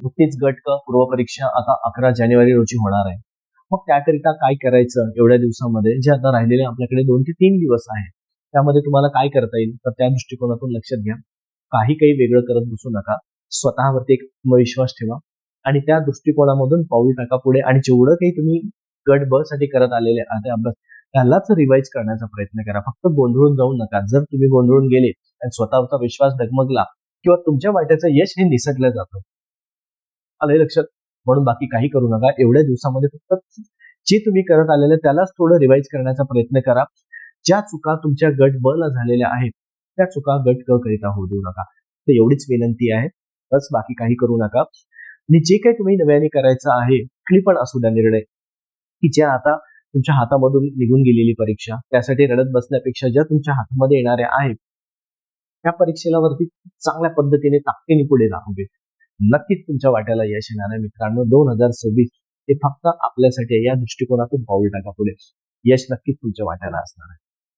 नुकतीच गट क पूर्व परीक्षा आता 11 जानेवारी रोजी होणार आहे. मग त्याकरिता काय करायचं एवढ्या दिवसामध्ये, जे आता राहिलेले आपल्याकडे 2 ते 3 दिवस आहेत, त्यामध्ये तुम्हाला काय करता येईल, तर त्या दृष्टिकोनातून लक्षात घ्या. काही वेगळं करत बसू नका. स्वतःवरती एक आत्मविश्वास ठेवा आणि त्या दृष्टिकोनामधून पाऊल टाका पुढे आणि जेवढं काही तुम्ही गट ब साठी करत आलेले आहात अभ्यास, त्यालाच रिवाईज करण्याचा प्रयत्न करा. फक्त गोंधळून जाऊ नका. जर तुम्ही गोंधळून गेले आणि स्वतःवरचा विश्वास डगमगला किंवा तुमच्या वाट्याचं यश हे निसटलं जातं. आलंय लक्षात? म्हणून बाकी काही करू नका. एवढ्या दिवसामध्ये फक्त जे तुम्ही करत आलेले त्यालाच थोडं रिवाईज करण्याचा प्रयत्न करा. ज्या चुका तुमच्या गट ब ला झालेल्या आहेत, त्या चुका गट क करिता होऊ देऊ नका. तर एवढीच विनंती आहे. बस बाकी काही करू नका. आणि जे काही तुम्ही नव्याने करायचं आहे, कुठली पण असू द्या निर्णय, की ज्या आता तुमच्या हातामधून निघून गेलेली परीक्षा, त्यासाठी रडत बसण्यापेक्षा ज्या तुमच्या हातामध्ये येणाऱ्या आहेत, त्या परीक्षेला वरती चांगल्या पद्धतीने ताकदीने पुढे राहू दे. नक्कीच तुमच्या वाट्याला यश येणार आहे मित्रांनो. 2026 हे फक्त आपल्यासाठी आहे. या दृष्टिकोनातून पाऊल टाका पुढे. यश नक्कीच तुमच्या वाट्याला असणार आहे.